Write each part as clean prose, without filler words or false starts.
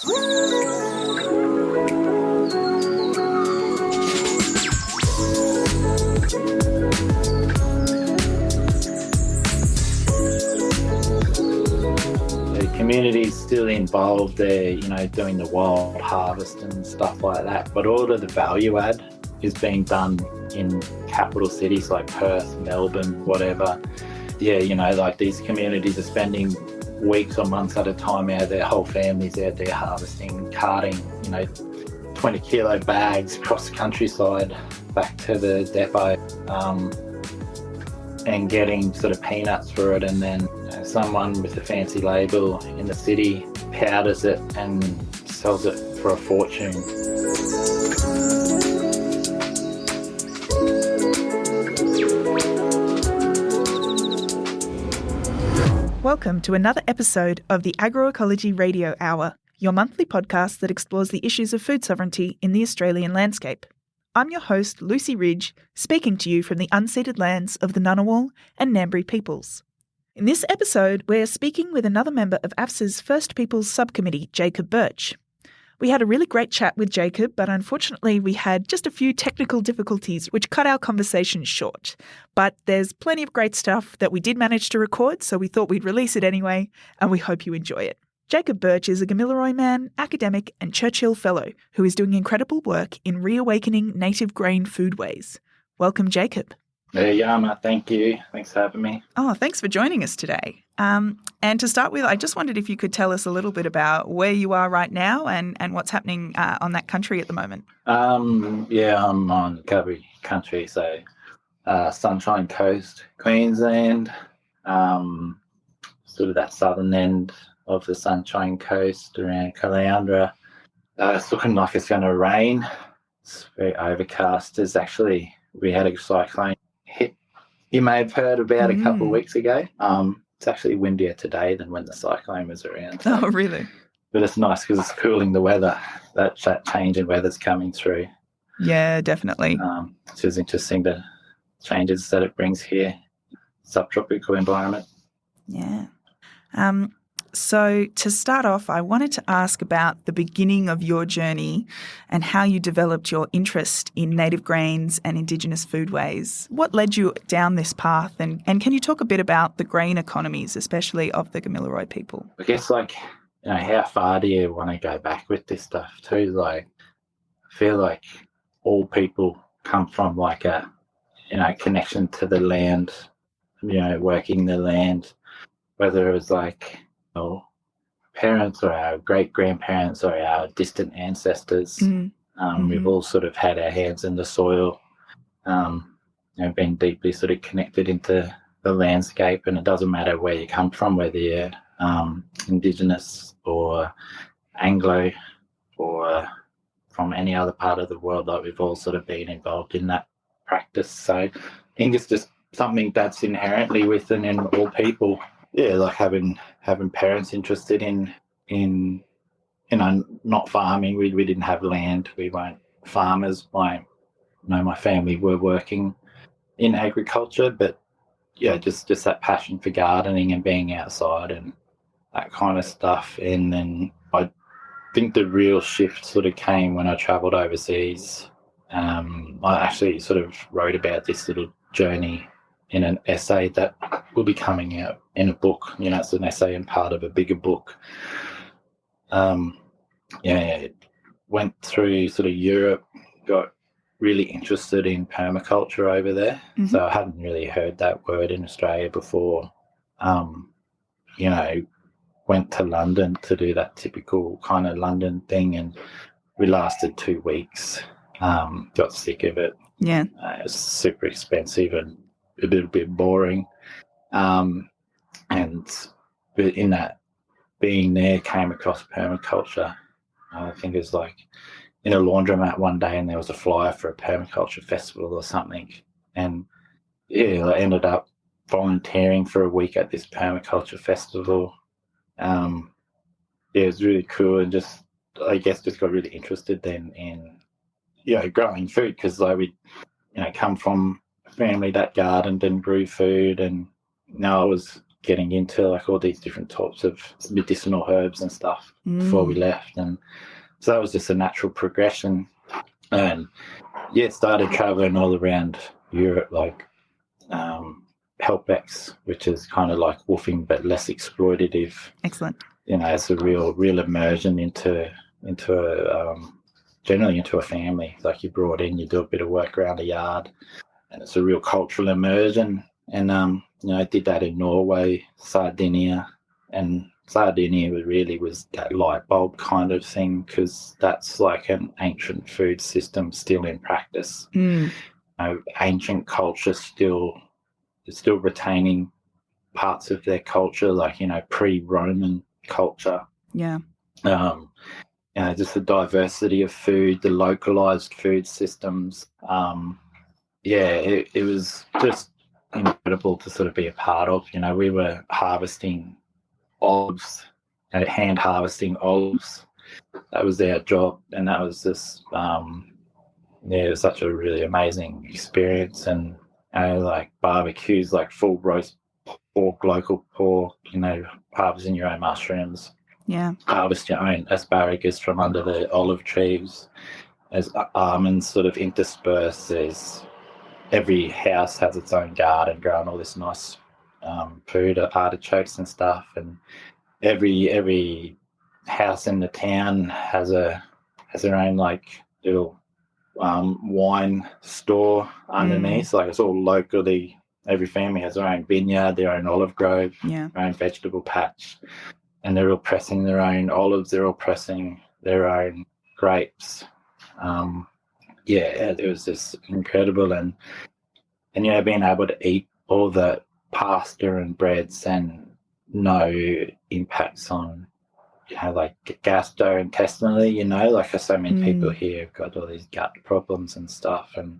Community's still involved there, doing the wild harvest and stuff like that. But all of the value add is being done in capital cities like Perth, Melbourne, whatever. Yeah, like these communities are spending weeks or months at a time out, their whole families out there harvesting, carting, 20 kilo bags across the countryside back to the depot, and getting sort of peanuts for it, and then someone with a fancy label in the city powders it and sells it for a fortune. Welcome to another episode of the Agroecology Radio Hour, your monthly podcast that explores the issues of food sovereignty in the Australian landscape. I'm your host, Lucy Ridge, speaking to you from the unceded lands of the Ngunnawal and Ngambri peoples. In this episode, we're speaking with another member of AFSA's First Peoples Subcommittee, Jacob Birch. We had a really great chat with Jacob, but unfortunately we had just a few technical difficulties which cut our conversation short. But there's plenty of great stuff that we did manage to record, so we thought we'd release it anyway, and we hope you enjoy it. Jacob Birch is a Gamilaraay man, academic and Churchill Fellow who is doing incredible work in reawakening native grain foodways. Welcome, Jacob. Hey, Yaamarra, thank you. Thanks for having me. Oh, thanks for joining us today. And to start with, I just wondered if you could tell us a little bit about where you are right now and what's happening on that country at the moment. I'm on Gubbi country, so Sunshine Coast, Queensland, sort of that southern end of the Sunshine Coast around Caloundra. It's looking like it's going to rain. It's very overcast. We had a cyclone hit. You may have heard about a couple of weeks ago. It's actually windier today than when the cyclone was around. So. Oh, really? But it's nice because it's cooling the weather. That change in weather's coming through. Yeah, definitely. It's just interesting the changes that it brings here. Subtropical environment. Yeah. So to start off, I wanted to ask about the beginning of your journey and how you developed your interest in native grains and Indigenous foodways. What led you down this path? And can you talk a bit about the grain economies, especially of the Gamilaraay people? I guess, how far do you want to go back with this stuff too? I feel like all people come from a connection to the land, working the land, whether it was our parents or our great-grandparents or our distant ancestors. We've all sort of had our hands in the soil, been deeply sort of connected into the landscape, and it doesn't matter where you come from, whether you're Indigenous or Anglo or from any other part of the world, we've all sort of been involved in that practice. So I think it's just something that's inherently within all people. Yeah, having parents interested in not farming. We didn't have land. We weren't farmers. My family were working in agriculture, but yeah, just that passion for gardening and being outside and that kind of stuff. And then I think the real shift sort of came when I travelled overseas. I actually sort of wrote about this little journey in an essay that will be coming out in a book. It's an essay and part of a bigger book. Went through sort of Europe, got really interested in permaculture over there. So I hadn't really heard that word in Australia before. Went to London to do that typical kind of London thing, and we lasted 2 weeks. Got sick of it. Yeah. It was super expensive and a little bit boring. But in that, being there, came across permaculture. I think it was in a laundromat one day, and there was a flyer for a permaculture festival or something. And yeah, I ended up volunteering for a week at this permaculture festival. It was really cool, and just got really interested then in growing food, because we come from a family that gardened and grew food, and I was getting into like all these different types of medicinal herbs and stuff before we left. And so that was just a natural progression. And started traveling all around Europe, like Helpex, which is kind of like woofing but less exploitative. Excellent. It's a real immersion into generally into a family. Like you're brought in, you do a bit of work around the yard, and it's a real cultural immersion. And I did that in Norway, Sardinia, and Sardinia was that light bulb kind of thing, because that's like an ancient food system still in practice. Ancient culture still retaining parts of their culture, like pre-Roman culture. Just the diversity of food, the localized food systems. It was just incredible to sort of be a part of. We were harvesting olives, hand harvesting olives. That was our job, and that was just it was such a really amazing experience. And like barbecues, like full roast pork, local pork, harvesting your own mushrooms, harvest your own asparagus from under the olive trees as almonds sort of intersperse. There's every house has its own garden growing all this nice food, artichokes and stuff, and every house in the town has their own like little wine store underneath. Like it's all locally. Every family has their own vineyard, their own olive grove, their own vegetable patch, and they're all pressing their own olives. They're all pressing their own grapes. It was just incredible, and being able to eat all the pasta and breads and no impacts on like gastrointestinally, like so many people here have got all these gut problems and stuff, and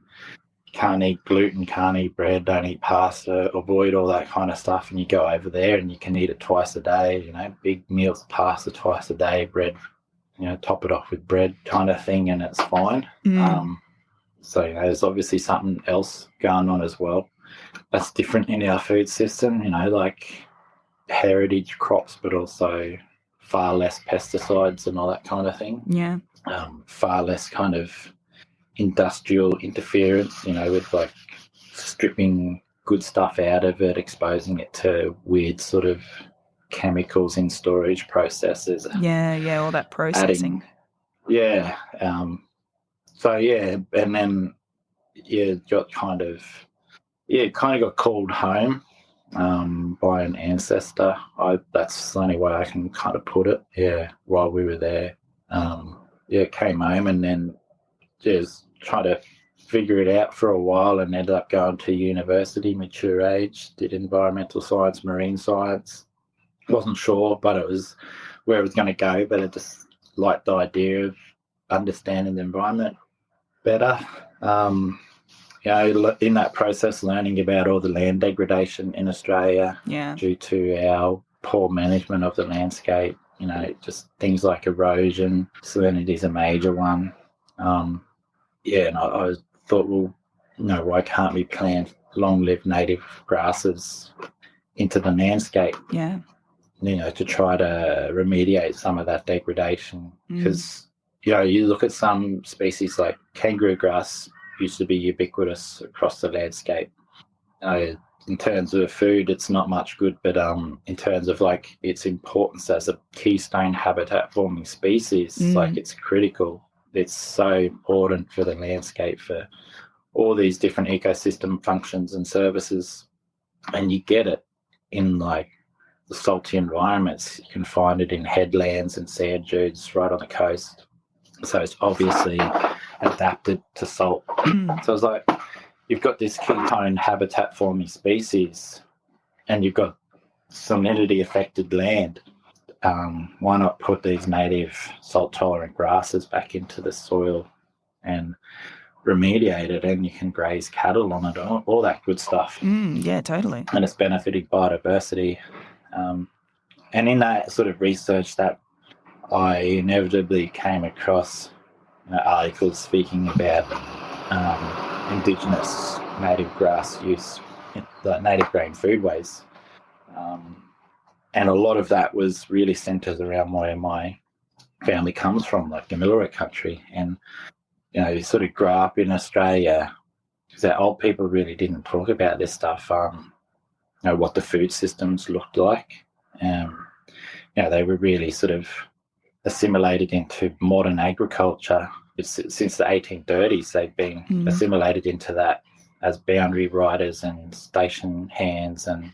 can't eat gluten, can't eat bread, don't eat pasta, avoid all that kind of stuff. And you go over there and you can eat it twice a day, big meals, pasta twice a day, bread, top it off with bread kind of thing, and it's fine. So there's obviously something else going on as well that's different in our food system, like heritage crops, but also far less pesticides and all that kind of thing. Far less kind of industrial interference, with like stripping good stuff out of it, exposing it to weird sort of chemicals in storage processes. All that processing. And then got kind of got called home by an ancestor. That's the only way I can kind of put it. While we were there, came home and then just tried to figure it out for a while, and ended up going to university, mature age, did environmental science, marine science. Wasn't sure, but it was where it was going to go, but I just liked the idea of understanding the environment better. In that process, learning about all the land degradation in Australia due to our poor management of the landscape, just things like erosion, salinity is a major one. And I thought, well, why can't we plant long-lived native grasses into the landscape? To try to remediate some of that degradation. Because, you look at some species like kangaroo grass used to be ubiquitous across the landscape. In terms of food, it's not much good, but in terms of like its importance as a keystone habitat forming species, like it's critical. It's so important for the landscape, for all these different ecosystem functions and services. And you get it in like the salty environments. You can find it in headlands and sand dunes right on the coast. So it's obviously adapted to salt. So it's like you've got this ketone habitat forming species and you've got salinity affected land. Why not put these native salt tolerant grasses back into the soil and remediate it, and you can graze cattle on it, all that good stuff. Totally. And it's benefiting biodiversity. And in that sort of research, that I inevitably came across articles speaking about Indigenous native grass use, the native grain foodways. And a lot of that was really centred around where my family comes from, like Gamilaraay country. And, you sort of grow up in Australia because our old people really didn't talk about this stuff, what the food systems looked like. They were really sort of assimilated into modern agriculture. Since the 1830s, they've been assimilated into that as boundary riders and station hands and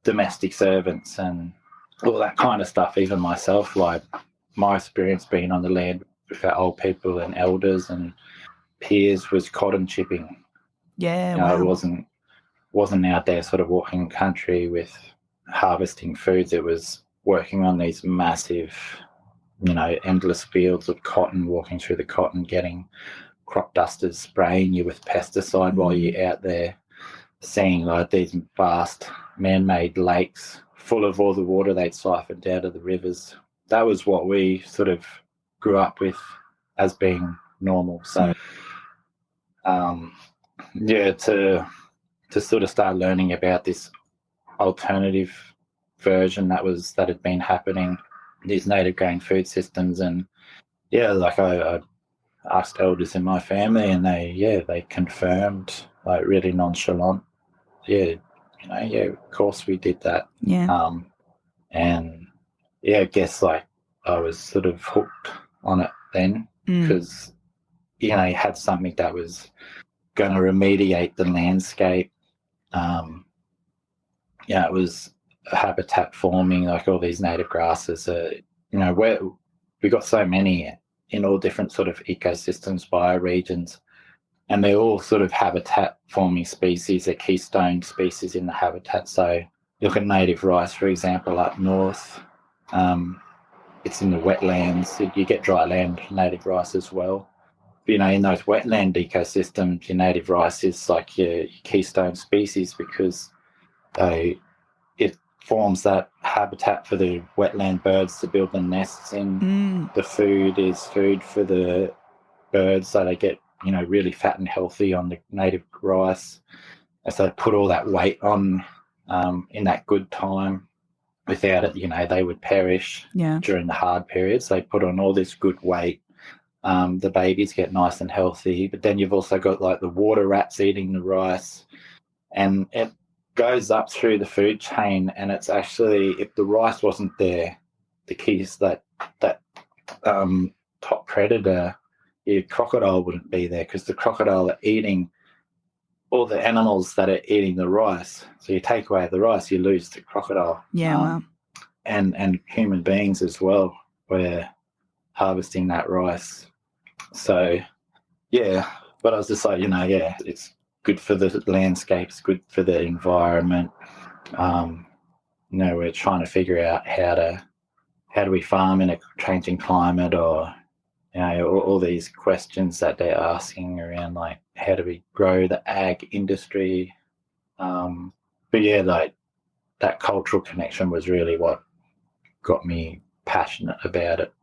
domestic servants and all that kind of stuff. Even myself, like my experience being on the land with our old people and elders and peers was cotton chipping. Yeah, wow. It wasn't out there sort of walking country with harvesting foods. It was working on these massive, endless fields of cotton, walking through the cotton, getting crop dusters spraying you with pesticide while you're out there, seeing like these vast man-made lakes full of all the water they'd siphoned out of the rivers. That was what we sort of grew up with as being normal. So, to sort of start learning about this alternative version that had been happening, these native grain food systems, and I asked elders in my family, and they confirmed, like really nonchalant, of course we did that. I guess like I was sort of hooked on it then because you had something that was going to remediate the landscape. It was habitat forming, like all these native grasses. Where we got so many in all different sort of ecosystems, bioregions, and they're all sort of habitat forming species. They're keystone species in the habitat. So look at native rice, for example, up north. It's in the wetlands. You get dry land native rice as well. But, in those wetland ecosystems, your native rice is like your keystone species because it forms that habitat for the wetland birds to build their nests in. The food is food for the birds, so they get, really fat and healthy on the native rice. And so they put all that weight on in that good time. Without it, they would perish during the hard periods. They put on all this good weight. The babies get nice and healthy, but then you've also got like the water rats eating the rice, and it goes up through the food chain. And it's actually, if the rice wasn't there, the key is that top predator, your crocodile wouldn't be there because the crocodile are eating all the animals that are eating the rice. So you take away the rice, you lose the crocodile. Wow. And human beings as well, we're harvesting that rice. So, but I was just like, it's good for the landscape, it's good for the environment. We're trying to figure out how do we farm in a changing climate, or all these questions that they're asking around, like how do we grow the ag industry. Like that cultural connection was really what got me passionate about it.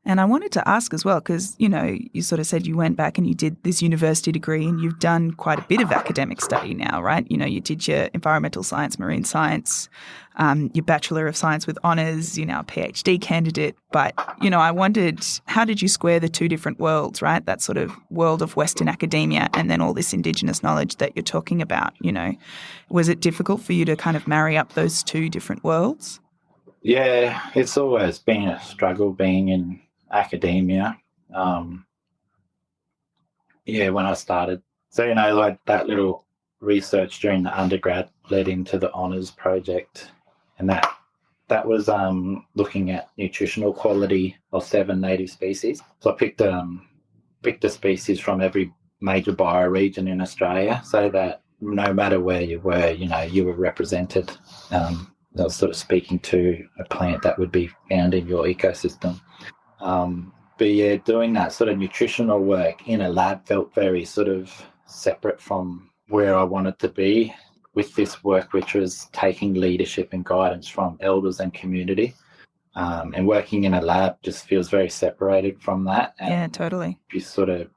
And I wanted to ask as well, because, you sort of said you went back and you did this university degree and you've done quite a bit of academic study now, right? You did your environmental science, marine science, your Bachelor of Science with honours, you're now a PhD candidate. But, I wondered, how did you square the two different worlds, right? That sort of world of Western academia and then all this Indigenous knowledge that you're talking about, Was it difficult for you to kind of marry up those two different worlds? Yeah, it's always been a struggle being in academia. When I started. So, like that little research during the undergrad led into the honours project, and that was looking at nutritional quality of 7 native species. So I picked a species from every major bioregion in Australia, so that no matter where you were, you were represented. I was sort of speaking to a plant that would be found in your ecosystem. Doing that sort of nutritional work in a lab felt very sort of separate from where I wanted to be with this work, which was taking leadership and guidance from elders and community. And working in a lab just feels very separated from that. And totally. You sort of,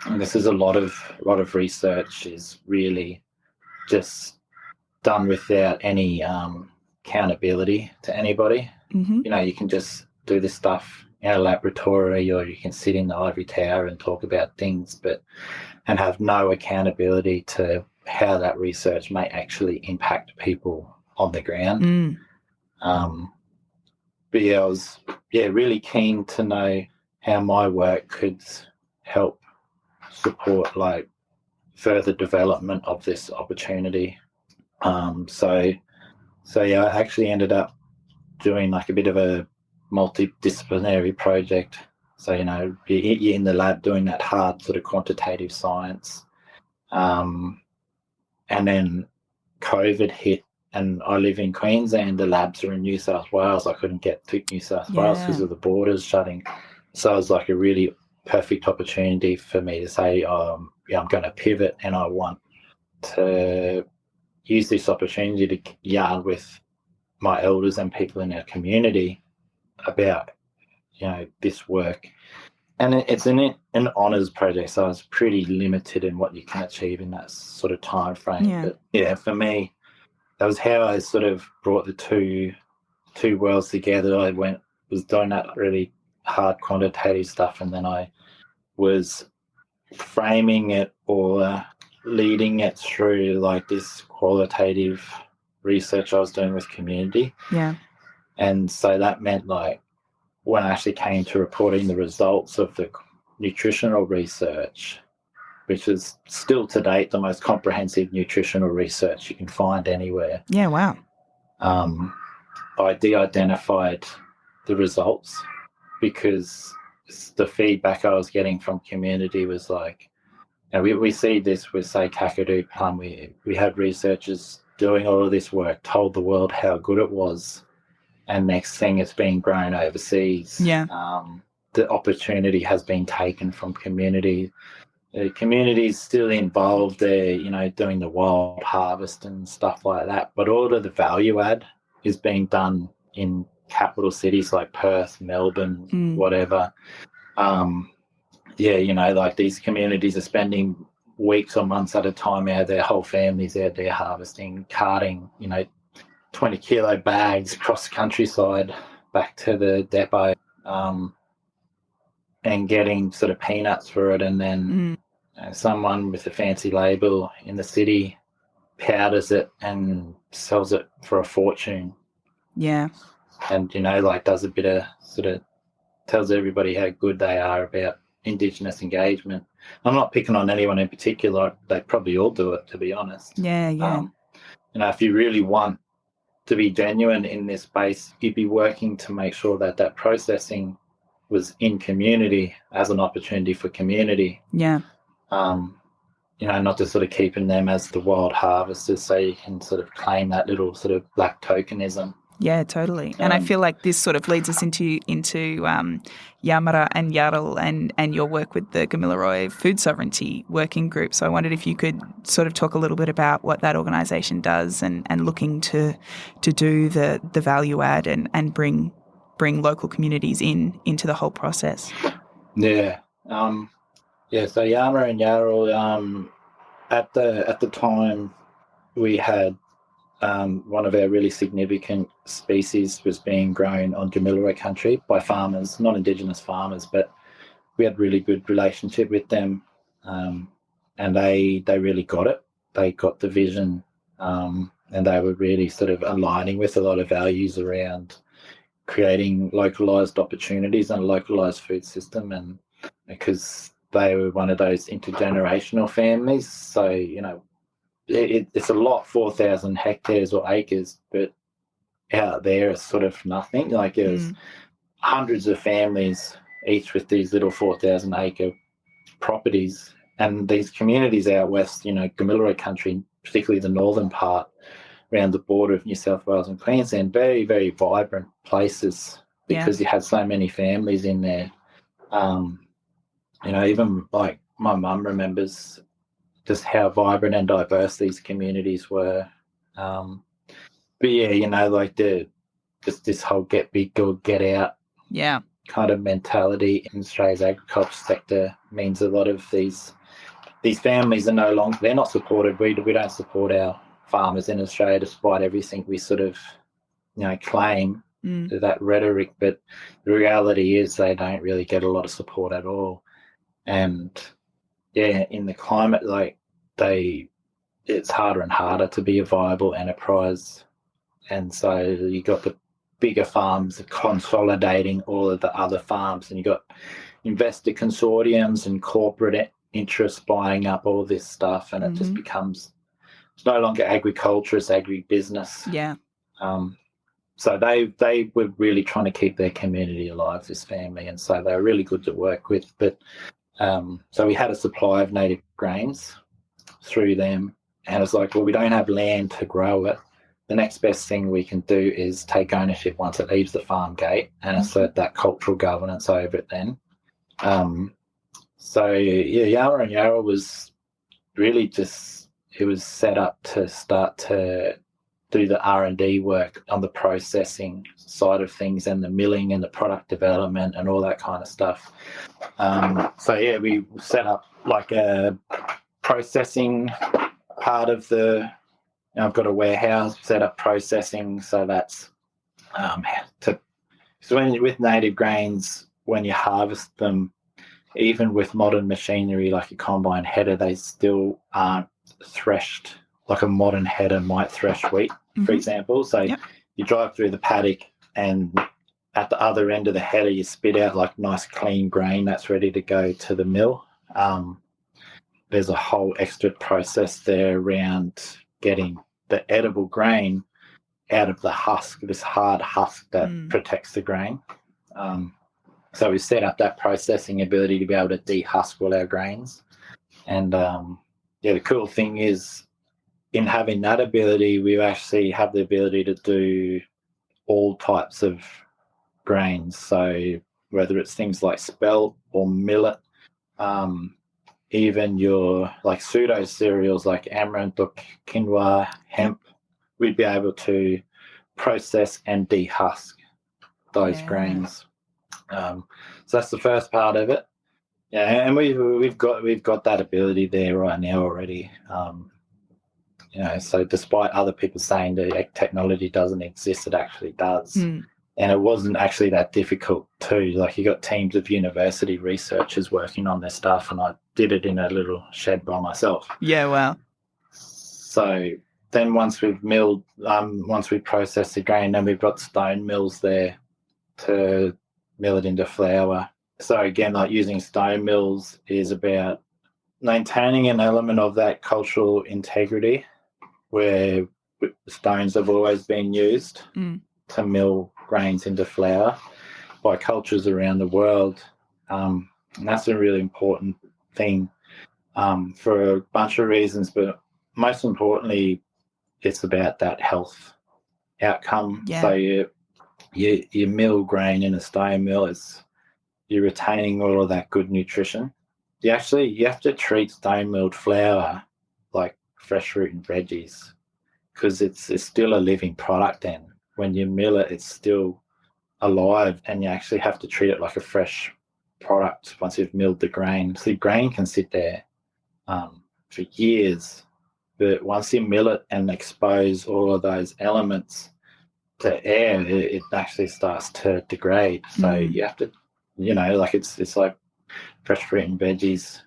and this is a lot of research is really just done without any accountability to anybody. Mm-hmm. You know, you can just do this stuff in a laboratory, or you can sit in the ivory tower and talk about things, and have no accountability to how that research may actually impact people on the ground. Mm. But yeah, I was really keen to know how my work could help support like further development of this opportunity. So yeah, I actually ended up doing like a bit of a multidisciplinary project. So, you know, you're in the lab doing that hard sort of quantitative science. And then COVID hit, and I live in Queensland. The labs are in New South Wales. I couldn't get to New South Wales because of the borders shutting. So it was like a really perfect opportunity for me to say, I'm going to pivot, and I want to use this opportunity to yarn with my elders and people in our community about, you know, this work. And it's an honours project, so it's pretty limited in what you can achieve in that sort of time frame. Yeah. But yeah, for me, that was how I sort of brought the two worlds together. I was doing that really hard quantitative stuff, and then I was framing it or leading it through like this qualitative research I was doing with community. Yeah. And so that meant like when I actually came to reporting the results of the nutritional research, which is still to date the most comprehensive nutritional research you can find anywhere. Yeah, wow. I de-identified the results because the feedback I was getting from community was like, you know, we see this with, say, Kakadu plum. We had researchers doing all of this work, told the world how good it was, and next thing it's being grown overseas. Yeah. The opportunity has been taken from community. The community is still involved. They're, you know, doing the wild harvest and stuff like that, but all of the value add is being done in capital cities like Perth, Melbourne, whatever. Yeah, you know, like these communities are spending weeks or months at a time out of their whole families out there harvesting, carting, you know, 20-kilo bags across the countryside back to the depot, and getting sort of peanuts for it, and then you know, someone with a fancy label in the city powders it and sells it for a fortune. Yeah. And, you know, like does a bit of sort of tells everybody how good they are about Indigenous engagement. I'm not picking on anyone in particular. They probably all do it, to be honest. Yeah, yeah. You know, if you really want to be genuine in this space, you'd be working to make sure that that processing was in community as an opportunity for community. Yeah. You know, not just sort of keeping them as the wild harvesters so you can sort of claim that little sort of black tokenism. Yeah, totally. And I feel like this sort of leads us into Yaamarra and Yarral and your work with the Gamilaraay Food Sovereignty Working Group. So I wondered if you could sort of talk a little bit about what that organisation does and looking to do the value add and bring local communities into the whole process. Yeah. So Yaamarra and Yarral, at the time we had one of our really significant species was being grown on Gamilaraay country by farmers, not Indigenous farmers, but we had really good relationship with them, and they really got it. They got the vision, and they were really sort of aligning with a lot of values around creating localised opportunities and a localised food system, and because they were one of those intergenerational families, so, you know, it's a lot, 4,000 hectares or acres, but out there it's sort of nothing. Like there's hundreds of families, each with these little 4,000 acre properties, and these communities out west, you know, Gamilaraay country, particularly the northern part around the border of New South Wales and Queensland, very, very vibrant places because you had so many families in there. You know, even like my mum remembers just how vibrant and diverse these communities were. But yeah, you know, like just this whole get big or get out kind of mentality in Australia's agriculture sector means a lot of these families are no longer, they're not supported. We don't support our farmers in Australia, despite everything we sort of, claim that rhetoric. But the reality is they don't really get a lot of support at all. And yeah, in the climate, it's harder and harder to be a viable enterprise. And so you got the bigger farms consolidating all of the other farms, and you got investor consortiums and corporate interests buying up all this stuff, and it just becomes, it's no longer agriculture, it's agribusiness. Yeah. So they were really trying to keep their community alive, this family, and so they were really good to work with. But so we had a supply of native grains through them, and it's like, well, we don't have land to grow it. The next best thing we can do is take ownership once it leaves the farm gate and assert that cultural governance over it then. So, yeah, Yaamarra and Yarral was really just, it was set up to start to do the R&D work on the processing side of things and the milling and the product development and all that kind of stuff. So, yeah, we set up like a processing part of the, I've got a warehouse set up processing, so that's with native grains, when you harvest them, even with modern machinery like a combine header, they still aren't threshed like a modern header might thresh wheat, for example. So you drive through the paddock, and at the other end of the header you spit out like nice clean grain that's ready to go to the mill. There's a whole extra process there around getting the edible grain out of the husk, this hard husk that protects the grain. So we set up that processing ability to be able to dehusk all our grains. And, the cool thing is, in having that ability, we actually have the ability to do all types of grains. So whether it's things like spelt or millet, even your like pseudo cereals like amaranth or quinoa, hemp, we'd be able to process and dehusk those grains. So that's the first part of it. Yeah, and we've got that ability there right now already. So despite other people saying the technology doesn't exist, it actually does. And it wasn't actually that difficult too. Like, you got teams of university researchers working on this stuff, and I did it in a little shed by myself. Yeah, wow. So then once we've milled, once we process the grain, then we've got stone mills there to mill it into flour. So again, like, using stone mills is about maintaining an element of that cultural integrity where stones have always been used to mill grains into flour by cultures around the world. And that's a really important thing for a bunch of reasons, but most importantly, it's about that health outcome. Yeah. So you mill grain in a stone mill, you're retaining all of that good nutrition. You have to treat stone milled flour like fresh fruit and veggies, because it's still a living product. Then when you mill it, it's still alive, and you actually have to treat it like a fresh product once you've milled the grain. So the grain can sit there for years, but once you mill it and expose all of those elements to air, it actually starts to degrade. So you have to, it's like fresh fruit and veggies,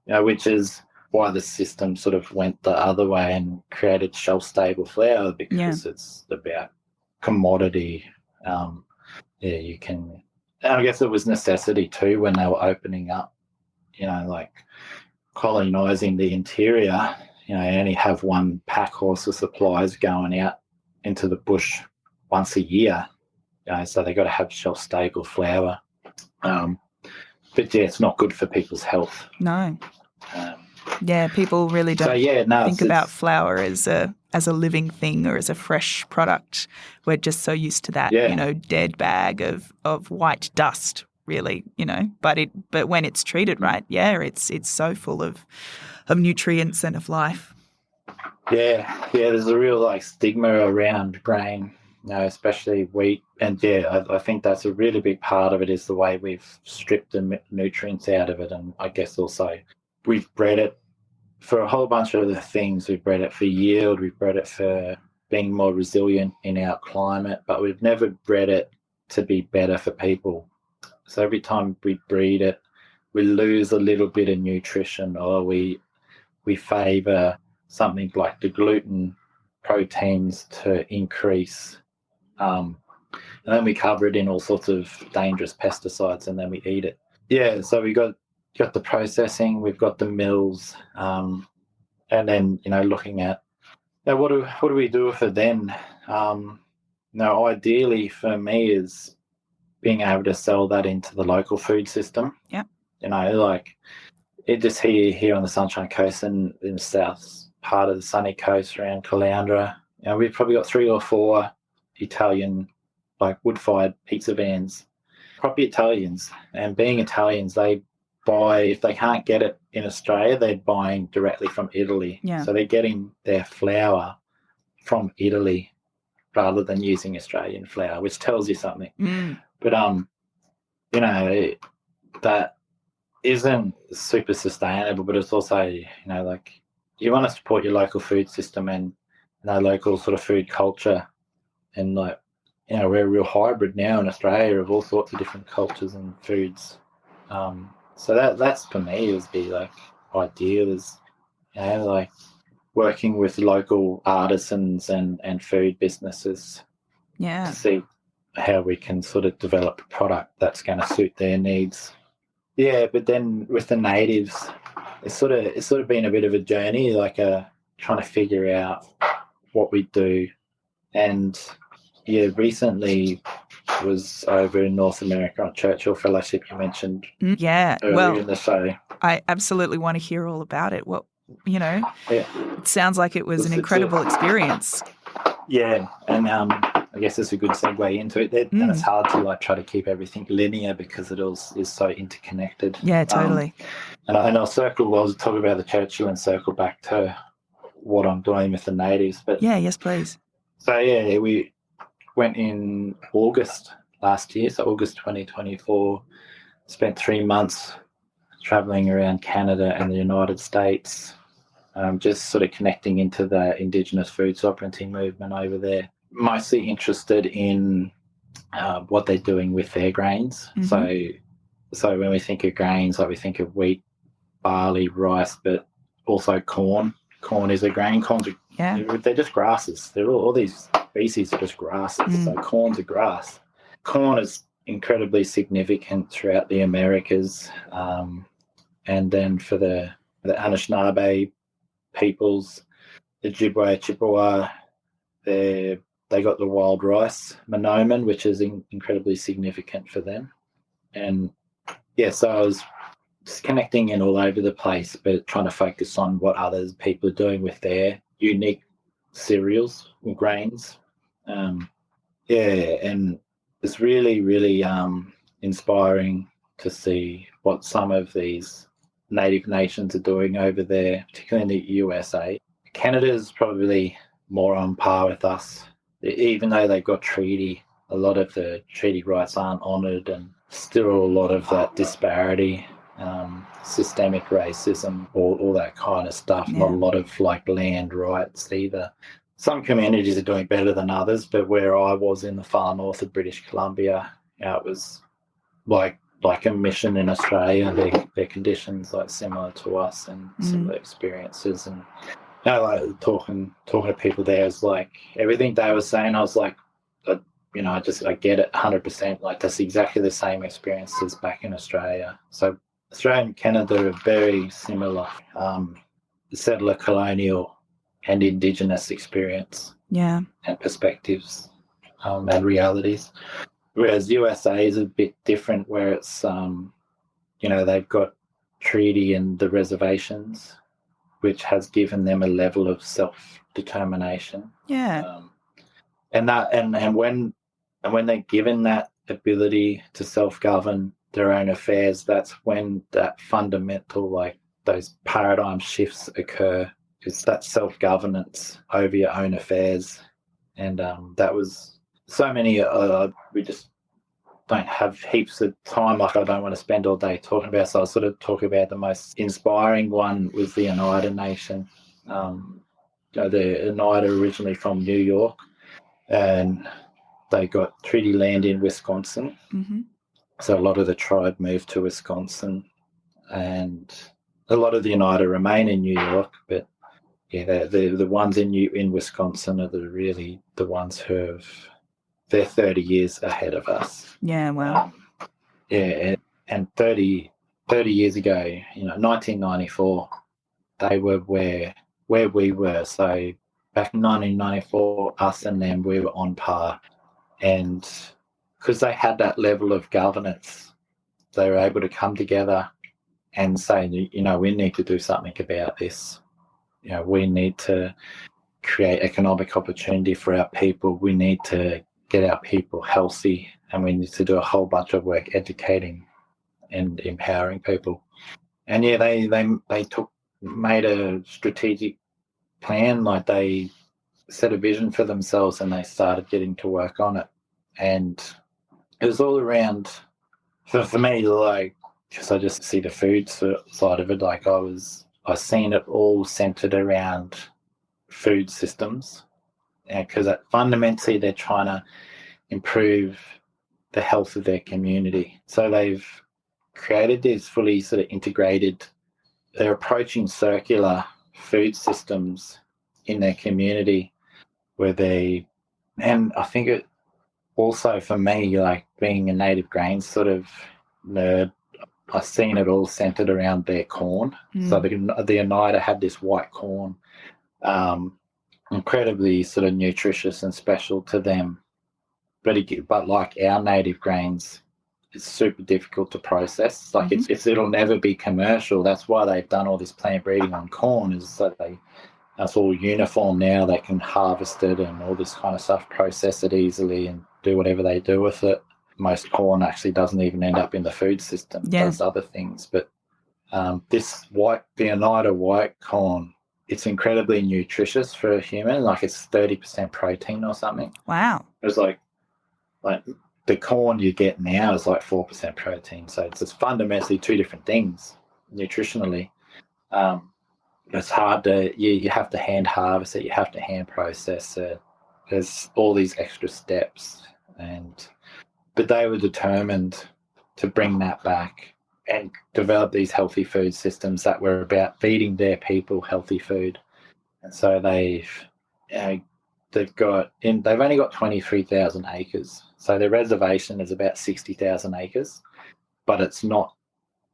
which is why the system sort of went the other way and created shelf-stable flour, because it's about commodity. You can, and I guess it was necessity too when they were opening up, like colonising the interior. You only have one pack horse of supplies going out into the bush once a year, so they got to have shelf-stable flour. But it's not good for people's health. No. People really don't think about flour as a living thing or as a fresh product. We're just so used to that, dead bag of white dust, really, But when it's treated right, it's so full of nutrients and of life. Yeah, there's a real stigma around grain, especially wheat. And I think that's a really big part of it, is the way we've stripped the nutrients out of it. And I guess also we've bred it for a whole bunch of other things. We've bred it for yield, we've bred it for being more resilient in our climate, but we've never bred it to be better for people. So every time we breed it, we lose a little bit of nutrition, or we favour something like the gluten proteins to increase. And then we cover it in all sorts of dangerous pesticides, and then we eat it. Yeah, so we got the processing, we've got the mills, and then, looking at what do we do with it then? Ideally for me is being able to sell that into the local food system. Yeah. Like it just here on the Sunshine Coast and in the south part of the sunny coast around Caloundra, we've probably got 3 or 4 Italian, like wood-fired pizza vans, proper Italians. And being Italians, they buy, if they can't get it in Australia, they're buying directly from Italy. Yeah. So they're getting their flour from Italy rather than using Australian flour, which tells you something. But that isn't super sustainable, but it's also, like you want to support your local food system and local sort of food culture. And like, we're a real hybrid now in Australia of all sorts of different cultures and foods. So that's for me would be like ideal is, like working with local artisans and food businesses. Yeah. To see how we can sort of develop a product that's going to suit their needs. Yeah, but then with the natives, it's sort of been a bit of a journey, like trying to figure out what we do. And recently was over in North America on Churchill Fellowship you mentioned earlier in the show. I absolutely want to hear all about it. It sounds like it was an incredible experience. Yeah, and I guess it's a good segue into it. And it's hard to try to keep everything linear because it all is so interconnected. Yeah, totally. And I'll talk about the Churchill and circle back to what I'm doing with the natives. But yes, please. So we went in August last year, so August 2024. Spent 3 months travelling around Canada and the United States, just sort of connecting into the Indigenous food sovereignty movement over there. Mostly interested in what they're doing with their grains. Mm-hmm. So when we think of grains, we think of wheat, barley, rice, but also corn. Corn is a grain. They're just grasses. They're all these species are just grasses. So corn's a grass. Corn is incredibly significant throughout the Americas, and then for the Anishinaabe peoples, the Ojibwe, Chippewa, they got the wild rice, monoman, which is incredibly significant for them. And so I was just connecting in all over the place, but trying to focus on what other people are doing with their unique cereals and grains. And it's really, really inspiring to see what some of these native nations are doing over there, particularly in the USA. Canada's probably more on par with us. Even though they've got treaty, a lot of the treaty rights aren't honoured, and still a lot of that disparity, systemic racism, all that kind of stuff. Yeah. Not a lot of land rights either. Some communities are doing better than others, but where I was in the far north of British Columbia, it was like a mission in Australia. Their conditions similar to us and similar experiences, and talking to people there is everything they were saying. I was I get it 100%. That's exactly the same experiences back in Australia. So Australia and Canada are very similar. Settler, colonial, and Indigenous experience. Yeah. And perspectives, and realities. Whereas USA is a bit different, where it's they've got treaty and the reservations, which has given them a level of self-determination. Yeah. And when they're given that ability to self-govern their own affairs, that's when that fundamental, those paradigm shifts occur. It's that self-governance over your own affairs. And that was so many, we just don't have heaps of time, like I don't want to spend all day talking about, so I'll sort of talk about the most inspiring one was the Oneida Nation. The Oneida originally from New York, and they got treaty land in Wisconsin. Mm-hmm. So a lot of the tribe moved to Wisconsin, and a lot of the Oneida remain in New York, but yeah, the ones in Wisconsin are the ones they're 30 years ahead of us. Yeah, wow. And 30 years ago, 1994, they were where we were. So back in 1994, us and them, we were on par. And because they had that level of governance, they were able to come together and say, we need to do something about this. We need to create economic opportunity for our people. We need to get our people healthy, and we need to do a whole bunch of work educating and empowering people. And yeah, they made a strategic plan, like they set a vision for themselves and they started getting to work on it. And it was all around, for me, like, because I just see the food side of it, like I seen it all centered around food systems, because fundamentally they're trying to improve the health of their community. So they've created these fully sort of integrated, they're approaching circular food systems in their community and I think it also, for me, like being a native grains sort of nerd, I've seen it all centered around their corn. So the Oneida had this white corn, incredibly sort of nutritious and special to them. But like our native grains, it's super difficult to process. Like it'll never be commercial. That's why they've done all this plant breeding on corn, is that that's all uniform now. They can harvest it and all this kind of stuff, process it easily and do whatever they do with it. Most corn actually doesn't even end up in the food system. It does other things. But the Oneida white corn, it's incredibly nutritious for a human. Like it's 30% protein or something. Wow. It's like the corn you get now is like 4% protein. So it's fundamentally two different things nutritionally. It's hard you have to hand harvest it, you have to hand process it. There's all these extra steps, but they were determined to bring that back and develop these healthy food systems that were about feeding their people healthy food. And so they've only got 23,000 acres. So their reservation is about 60,000 acres, but it's not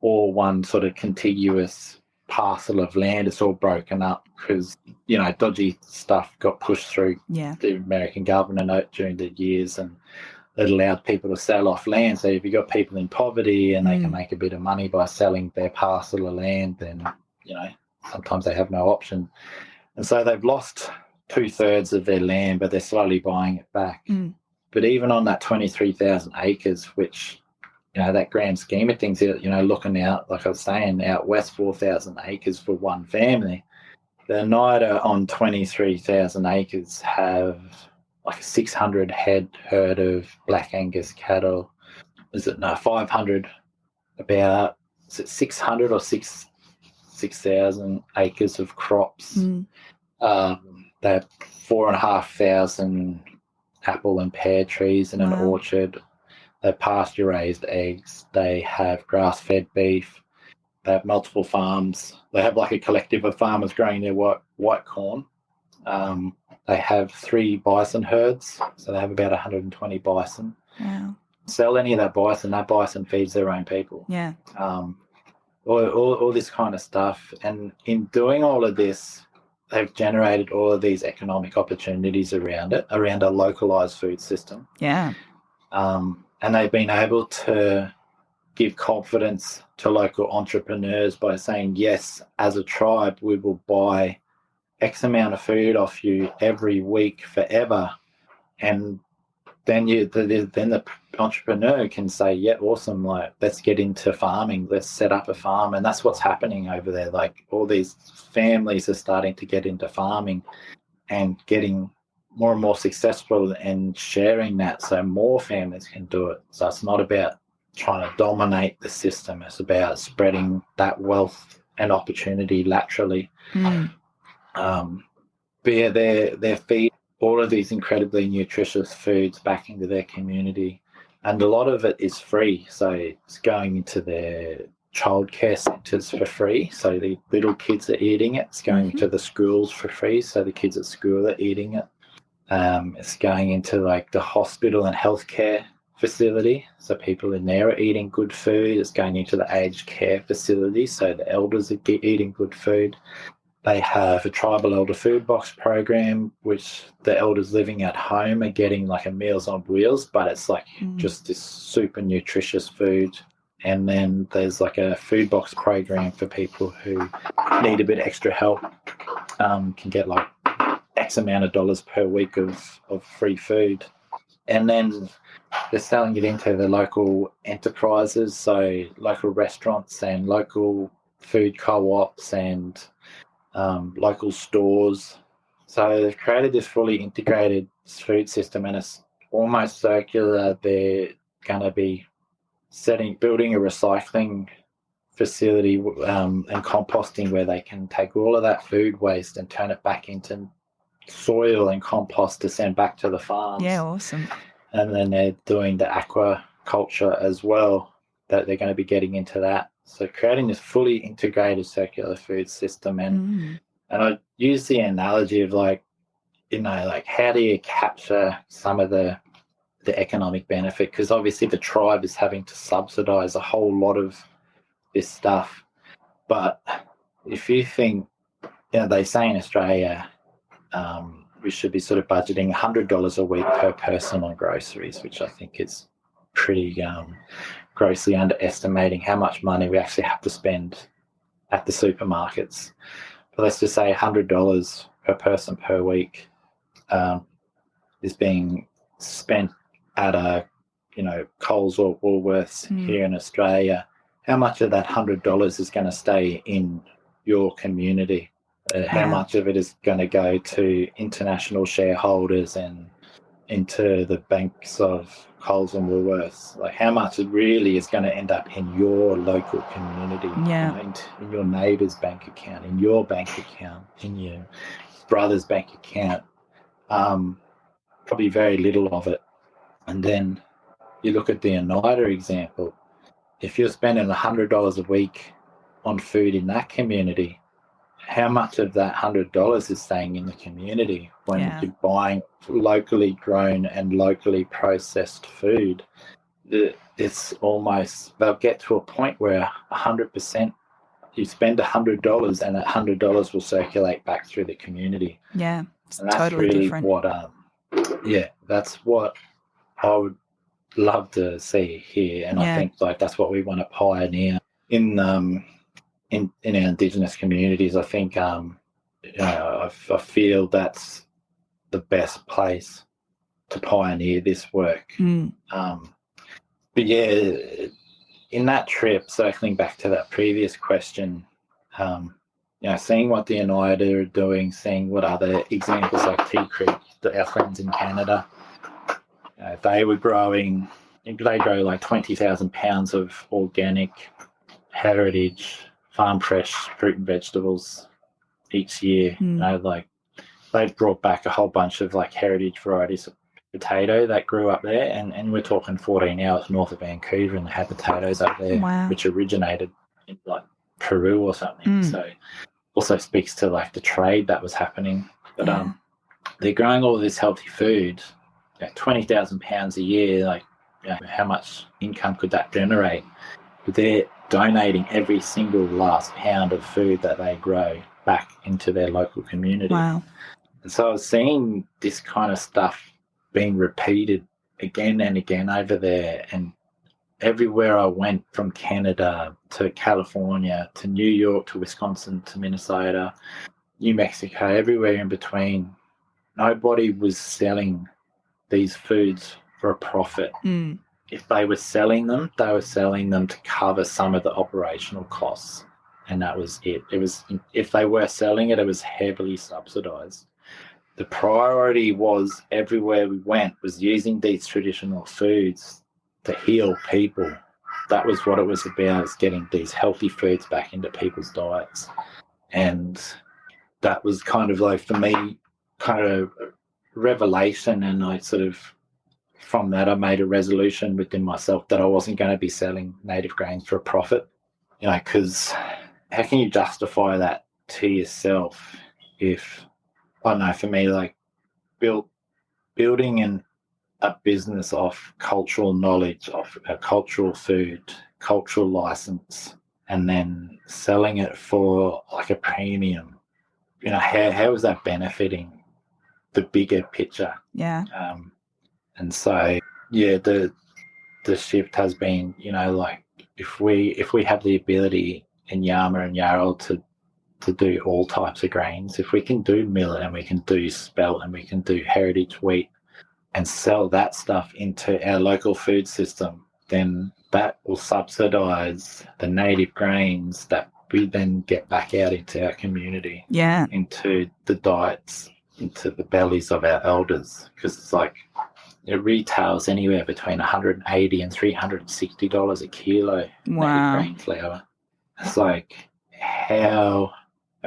all one sort of contiguous parcel of land. It's all broken up because, dodgy stuff got pushed through the American government during the years, and it allowed people to sell off land. So if you've got people in poverty and they can make a bit of money by selling their parcel of land, then, sometimes they have no option. And so they've lost 2/3 of their land, but they're slowly buying it back. But even on that 23,000 acres, which, that grand scheme of things, looking out, like I was saying, out west 4,000 acres for one family, the Oneida on 23,000 acres have like a 600 herd of Black Angus cattle. 500, about, is it 600 or 6,000 acres of crops. They have 4,500 apple and pear trees in an orchard. They have pasture-raised eggs. They have grass-fed beef. They have multiple farms. They have like a collective of farmers growing their white corn. They have 3 bison herds, so they have about 120 bison. Wow. Sell any of that bison feeds their own people. Yeah. All this kind of stuff. And in doing all of this, they've generated all of these economic opportunities around a localized food system. Yeah. And they've been able to give confidence to local entrepreneurs by saying, yes, as a tribe, we will buy X amount of food off you every week forever. And then the entrepreneur can say, yeah, awesome, like, let's get into farming, let's set up a farm. And that's what's happening over there. Like, all these families are starting to get into farming and getting more and more successful in sharing that so more families can do it. So it's not about trying to dominate the system. It's about spreading that wealth and opportunity laterally. But yeah, they feed all of these incredibly nutritious foods back into their community. And a lot of it is free. So it's going into their childcare centres for free. So the little kids are eating it. It's going to the schools for free. So the kids at school are eating it. It's going into like the hospital and healthcare facility. So people in there are eating good food. It's going into the aged care facility. So the elders are eating good food. They have a tribal elder food box program, which the elders living at home are getting like a Meals on Wheels, but it's like just this super nutritious food. And then there's like a food box program for people who need a bit extra help, can get like X amount of dollars per week of free food. And then they're selling it into the local enterprises, so local restaurants and local food co-ops and local stores. So they've created this fully integrated food system, and it's almost circular. They're going to be building a recycling facility and composting where they can take all of that food waste and turn it back into soil and compost to send back to the farms. Yeah, awesome. And then they're doing the aquaculture as well, that they're going to be getting into that. So creating this fully integrated circular food system. And I use the analogy of like, you know, like how do you capture some of the economic benefit? Because obviously the tribe is having to subsidize a whole lot of this stuff. But if you think, you know, they say in Australia, we should be sort of budgeting $100 a week per person on groceries, which I think is pretty grossly underestimating how much money we actually have to spend at the supermarkets. But let's just say $100 per person per week is being spent at a, you know, Coles or Woolworths here in Australia. How much of that $100 is going to stay in your community? How much of it is going to go to international shareholders and into the banks of Coles and Woolworths? Like how much it really is going to end up in your local community, you know, in your neighbour's bank account, in your bank account, in your brother's bank account? Probably very little of it. And then you look at the Oneida example. If you're spending $100 a week on food in that community, how much of that $100 is staying in the community when you're buying locally grown and locally processed food? It's almost, they'll get to a point where 100%, you spend $100 and that $100 will circulate back through the community. Yeah, it's and that's totally really different. That's what I would love to see here. And I think like that's what we want to pioneer in our Indigenous communities. I think I feel that's the best place to pioneer this work. But yeah, in that trip, circling back to that previous question, you know, seeing what the Oneida are doing, seeing what other examples like Tea Creek, our friends in Canada, they grow like 20,000 pounds of organic heritage farm fresh fruit and vegetables each year. You know, like they've brought back a whole bunch of like heritage varieties of potato that grew up there, and we're talking 14 hours north of Vancouver, and they had potatoes up there which originated in like Peru or something. So also speaks to like the trade that was happening. But they're growing all this healthy food, 20,000 pounds a year. Like, you know, how much income could that generate? But they're donating every single last pound of food that they grow back into their local community. Wow. And so I was seeing this kind of stuff being repeated again and again over there. And everywhere I went, from Canada to California to New York to Wisconsin to Minnesota, New Mexico, everywhere in between, nobody was selling these foods for a profit. If they were selling them, they were selling them to cover some of the operational costs, and that was it. It was, if they were selling it, it was heavily subsidized. the priority was everywhere we went was using these traditional foods to heal people. That was what it was about, is getting these healthy foods back into people's diets. And that was kind of like, for me, kind of a revelation. And I sort of, from that, I made a resolution within myself that I wasn't going to be selling native grains for a profit. You know, because how can you justify that to yourself if, I don't know, for me, like building a business off cultural knowledge, of a cultural food, cultural license, and then selling it for like a premium, you know, how is that benefiting the bigger picture? Yeah. And so, yeah, the shift has been, you know, like if we have the ability in Yaamarra and Yarral to do all types of grains, if we can do millet and we can do spelt and we can do heritage wheat and sell that stuff into our local food system, then that will subsidise the native grains that we then get back out into our community, into the diets, into the bellies of our elders. Because it's like, it retails anywhere between $180 and $360 a kilo. Native grain flour. It's like, how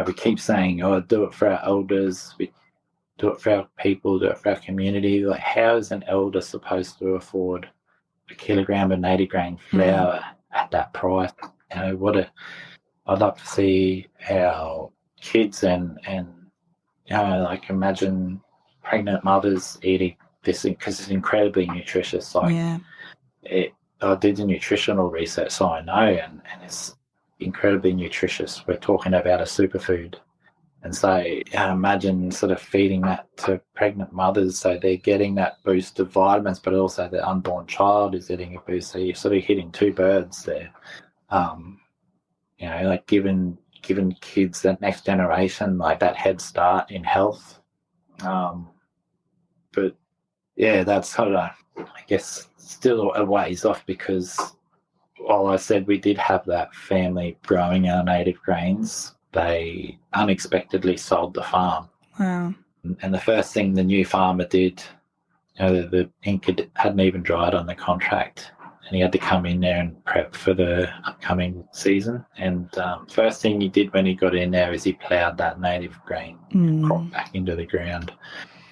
we keep saying, oh, do it for our elders, we do it for our people, do it for our community. Like, how is an elder supposed to afford a kilogram of native grain flour at that price? You know, I'd love to see our kids and you know, like, imagine pregnant mothers eating this, because it's incredibly nutritious. Like, I did the nutritional research, so I know, and it's incredibly nutritious. We're talking about a superfood. And so imagine sort of feeding that to pregnant mothers, so they're getting that boost of vitamins, but also the unborn child is getting a boost. So you're sort of hitting two birds there. You know, like giving kids, that next generation, like that head start in health. But yeah, that's kind of, I guess, still a ways off, because while I said we did have that family growing our native grains, they unexpectedly sold the farm. Wow. And the first thing the new farmer did, you know, the ink hadn't even dried on the contract, and he had to come in there and prep for the upcoming season. And first thing he did when he got in there is he ploughed that native grain crop back into the ground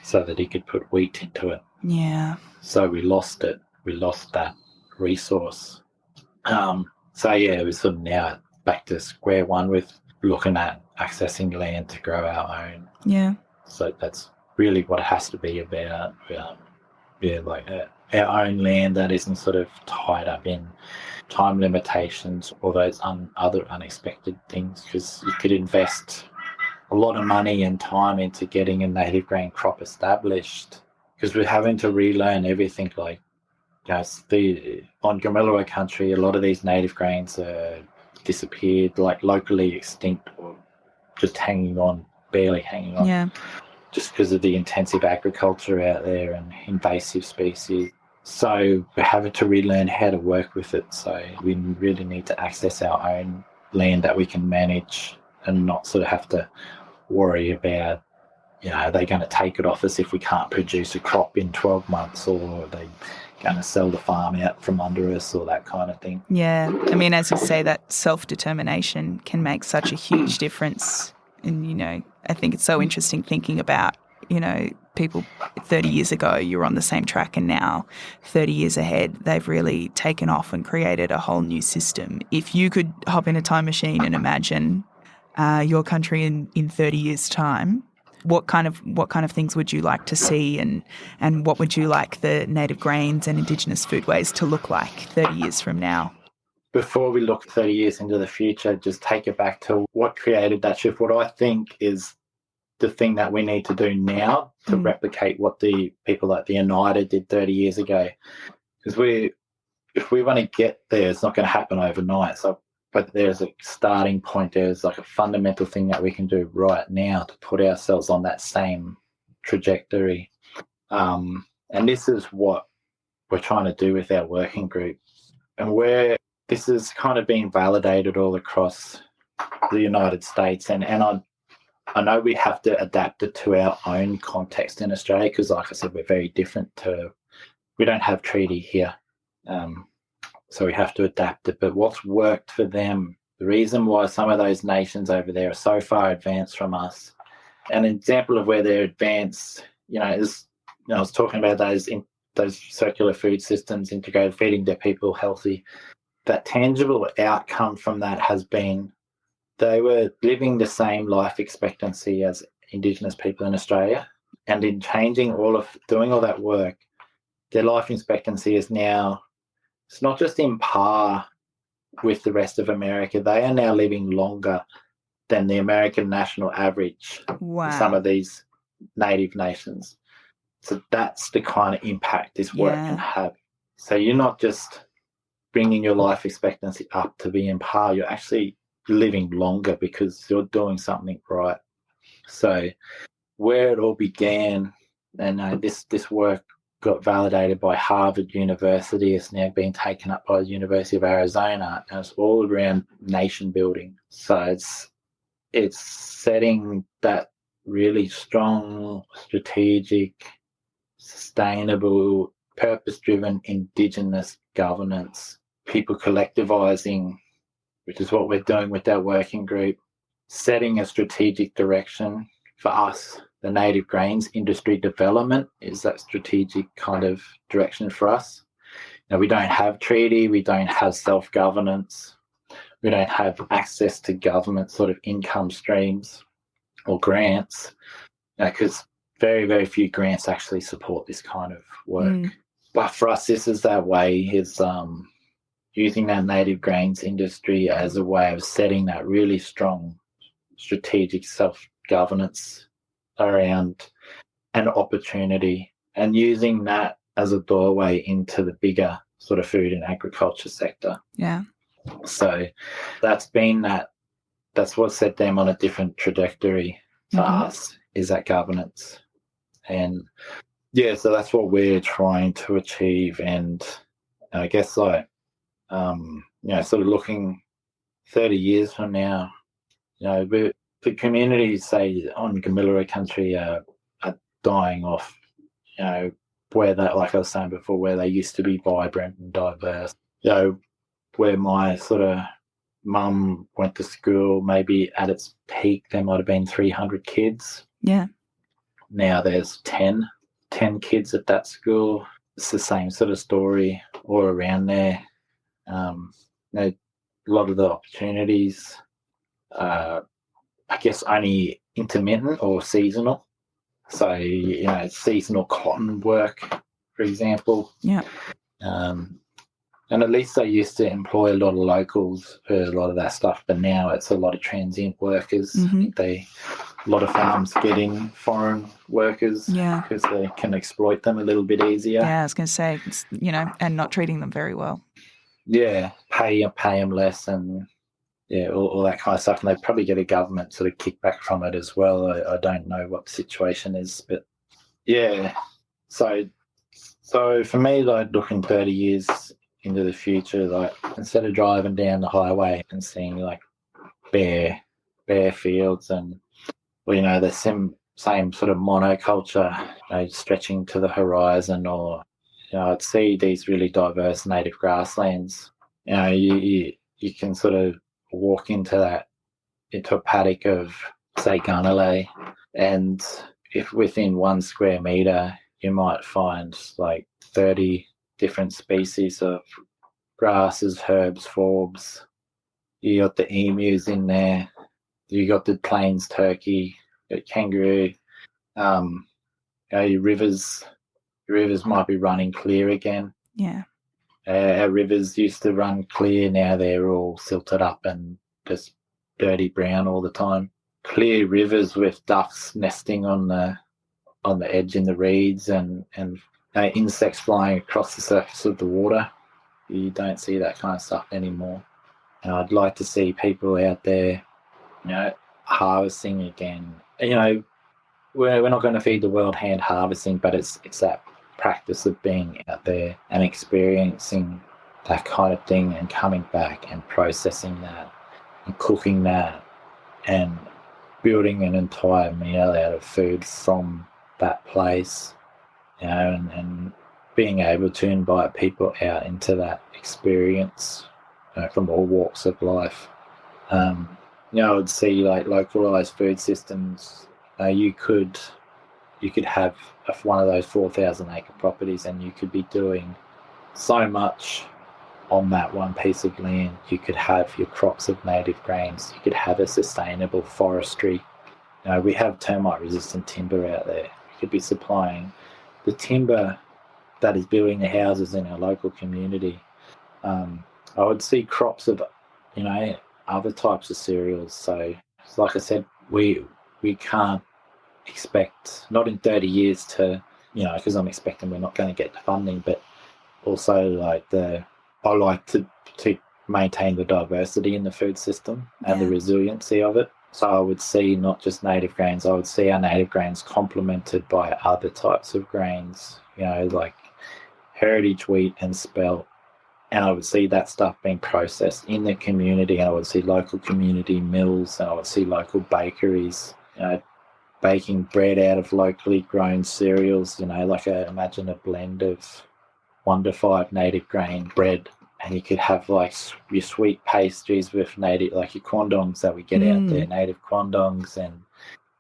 so that he could put wheat into it. Yeah. So we lost it. We lost that resource. So yeah, we're sort of now back to square one with looking at accessing land to grow our own. Yeah. So that's really what it has to be about. Like our own land that isn't sort of tied up in time limitations or those other unexpected things, because you could invest a lot of money and time into getting a native grain crop established, because we're having to relearn everything. Like, you know, on Gamilaraay country, a lot of these native grains are disappeared, like locally extinct, or just hanging on, barely hanging on. Yeah. Just because of the intensive agriculture out there and invasive species. So we're having to relearn how to work with it. So we really need to access our own land that we can manage and not sort of have to worry about, you know, are they going to take it off us if we can't produce a crop in 12 months, or are they going to sell the farm out from under us, or that kind of thing. Yeah. I mean, as you say, that self-determination can make such a huge difference. And, you know, I think it's so interesting thinking about, you know, people 30 years ago, you were on the same track, and now 30 years ahead, they've really taken off and created a whole new system. If you could hop in a time machine and imagine your country in 30 years' time, what kind of things would you like to see, and what would you like the native grains and Indigenous foodways to look like 30 years from now? Before we look 30 years into the future, just take it back to what created that shift. What I think is the thing that we need to do now to replicate what the people like the United did 30 years ago. Because if we want to get there, it's not going to happen overnight. So, but there's a starting point. There's like a fundamental thing that we can do right now to put ourselves on that same trajectory. And this is what we're trying to do with our working group. And this is kind of being validated all across the United States. And I know we have to adapt it to our own context in Australia because, like I said, we're very different we don't have treaty here. So we have to adapt it. But what's worked for them, the reason why some of those nations over there are so far advanced from us, an example of where they're advanced, is, I was talking about those circular food systems, integrated feeding their people healthy. That tangible outcome from that has been they were living the same life expectancy as Indigenous people in Australia. And in doing all that work, their life expectancy is now, it's not just in par with the rest of America, they are now living longer than the American national average. Wow. Some of these native nations. So that's the kind of impact this work can have. So you're not just bringing your life expectancy up to be in par, you're actually living longer because you're doing something right. So where it all began, and this work got validated by Harvard University, it's now being taken up by the University of Arizona, and it's all around nation building. So it's setting that really strong, strategic, sustainable, purpose-driven Indigenous governance, people collectivising, which is what we're doing with our working group, setting a strategic direction for us. The native grains industry development is that strategic kind of direction for us. Now, we don't have treaty, we don't have self-governance, we don't have access to government sort of income streams or grants, because very, very few grants actually support this kind of work. But for us, this is our way, is using that native grains industry as a way of setting that really strong strategic self-governance around an opportunity and using that as a doorway into the bigger sort of food and agriculture sector. Yeah. So that's what set them on a different trajectory to us, is that governance. And yeah, so that's what we're trying to achieve. And I guess sort of looking 30 years from now, the communities, say, on Gamilaraay country are dying off, where they, like I was saying before, where they used to be vibrant and diverse. Where my sort of mum went to school, maybe at its peak there might have been 300 kids. Yeah. Now there's 10 kids at that school. It's the same sort of story all around there. A lot of the opportunities I guess only intermittent or seasonal. So, seasonal cotton work, for example. Yeah. And at least they used to employ a lot of locals for a lot of that stuff, but now it's a lot of transient workers. A lot of farms getting foreign workers because they can exploit them a little bit easier. Yeah, I was going to say, and not treating them very well. Yeah, pay them less and all that kind of stuff. And they probably get a government sort of kickback from it as well. I don't know what the situation is, but yeah. So for me, like looking 30 years into the future, like instead of driving down the highway and seeing like bare fields and the same sort of monoculture stretching to the horizon, or I'd see these really diverse native grasslands. You can sort of walk into a paddock of, say, Gamilaraay, and if within 1 square metre you might find like 30 different species of grasses, herbs, forbs. You got the emus in there, you got the plains turkey, you got kangaroo. Your rivers might be running clear again. Yeah. Our rivers used to run clear, now they're all silted up and just dirty brown all the time. Clear rivers with ducks nesting on the edge in the reeds and insects flying across the surface of the water. You don't see that kind of stuff anymore. And I'd like to see people out there, harvesting again. We're not going to feed the world hand harvesting, but it's that practice of being out there and experiencing that kind of thing and coming back and processing that and cooking that and building an entire meal out of food from that place, and being able to invite people out into that experience, from all walks of life. I would see like localized food systems. You could have one of those 4,000 acre properties, and you could be doing so much on that one piece of land. You could have your crops of native grains. You could have a sustainable forestry. We have termite-resistant timber out there. You could be supplying the timber that is building the houses in our local community. I would see crops of, other types of cereals. So, like I said, we can't expect, not in 30 years to, because I'm expecting we're not going to get the funding, but also I like to maintain the diversity in the food system and the resiliency of it. So I would see not just native grains, I would see our native grains complemented by other types of grains, like heritage wheat and spelt. And I would see that stuff being processed in the community. And I would see local community mills, and I would see local bakeries, baking bread out of locally grown cereals, imagine a blend of 1 to 5 native grain bread. And you could have like your sweet pastries with native, like your quandongs that we get out there, native quandongs,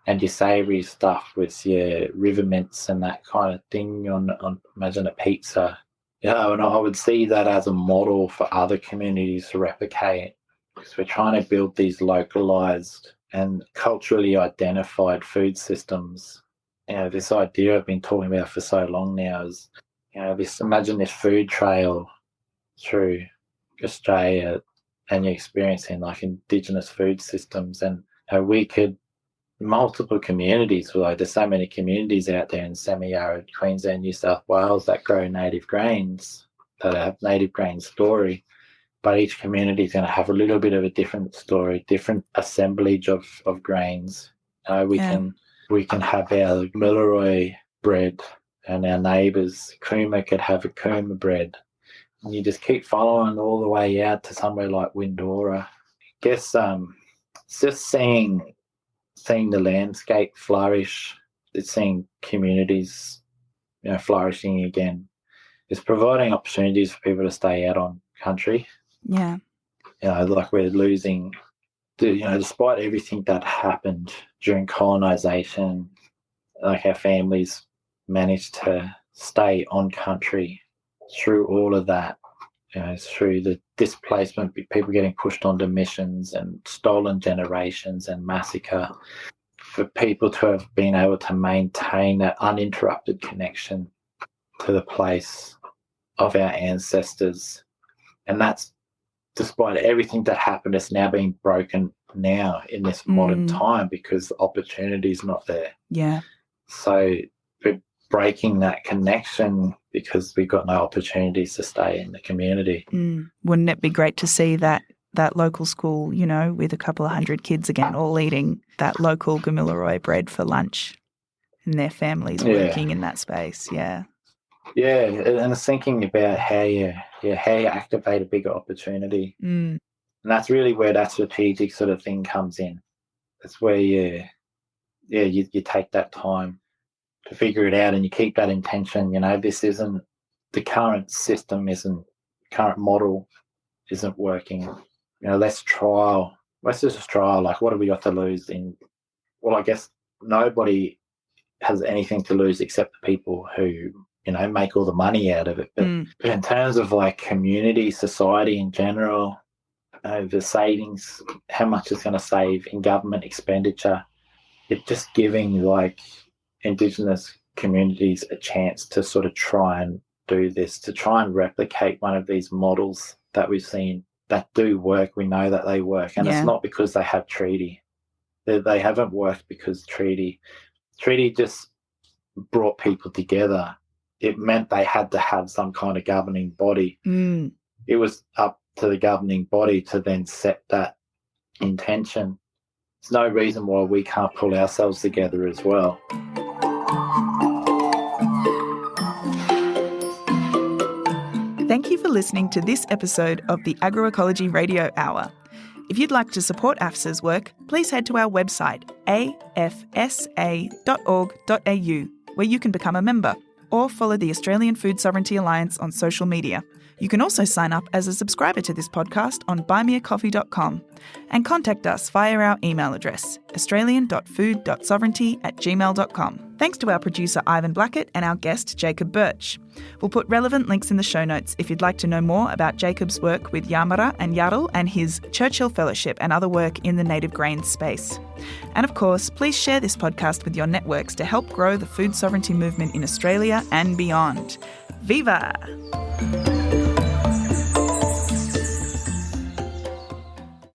and your savoury stuff with your river mints and that kind of thing on imagine a pizza. And I would see that as a model for other communities to replicate, because we're trying to build these localised and culturally identified food systems. This idea I've been talking about for so long now is, imagine this food trail through Australia, and you're experiencing like Indigenous food systems, and we could, multiple communities, there's so many communities out there in semi-arid Queensland, New South Wales that grow native grains, that have native grain story, but each community is going to have a little bit of a different story, different assemblage of grains. We can have our Gamilaraay bread, and our neighbours Cooma could have a Cooma bread. And you just keep following all the way out to somewhere like Windora. I guess it's just seeing the landscape flourish, it's seeing communities, flourishing again. It's providing opportunities for people to stay out on country. Yeah. Like we're losing, despite everything that happened during colonisation, like our families managed to stay on country through all of that, through the displacement, people getting pushed onto missions and stolen generations and massacre, for people to have been able to maintain that uninterrupted connection to the place of our ancestors. And that's despite everything that happened, it's now being broken now in this modern time because the opportunity is not there. Yeah. So we're breaking that connection because we've got no opportunities to stay in the community. Wouldn't it be great to see that local school, with a couple of 100 kids again, all eating that local Gamilaraay bread for lunch, and their families working in that space? Yeah. Yeah, and it's thinking about how you activate a bigger opportunity. And that's really where that strategic sort of thing comes in. That's where you take that time to figure it out, and you keep that intention. This isn't, the current system current model isn't working. Let's just trial. Like, what have we got to lose I guess nobody has anything to lose except the people who, make all the money out of it. But in terms of like community, society in general, the savings, how much it's going to save in government expenditure, it's just giving like Indigenous communities a chance to sort of try and do this, to try and replicate one of these models that we've seen that do work. We know that they work, and it's not because they have treaty. They haven't worked because treaty just brought people together. It meant they had to have some kind of governing body. It was up to the governing body to then set that intention. There's no reason why we can't pull ourselves together as well. Thank you for listening to this episode of the Agroecology Radio Hour. If you'd like to support AFSA's work, please head to our website, afsa.org.au, where you can become a member, or follow the Australian Food Sovereignty Alliance on social media. You can also sign up as a subscriber to this podcast on buymeacoffee.com and contact us via our email address, australian.food.sovereignty@gmail.com. Thanks to our producer Ivan Blackett and our guest Jacob Birch. We'll put relevant links in the show notes if you'd like to know more about Jacob's work with Yaamarra and Yarral and his Churchill Fellowship and other work in the native grains space. And of course, please share this podcast with your networks to help grow the food sovereignty movement in Australia and beyond. Viva!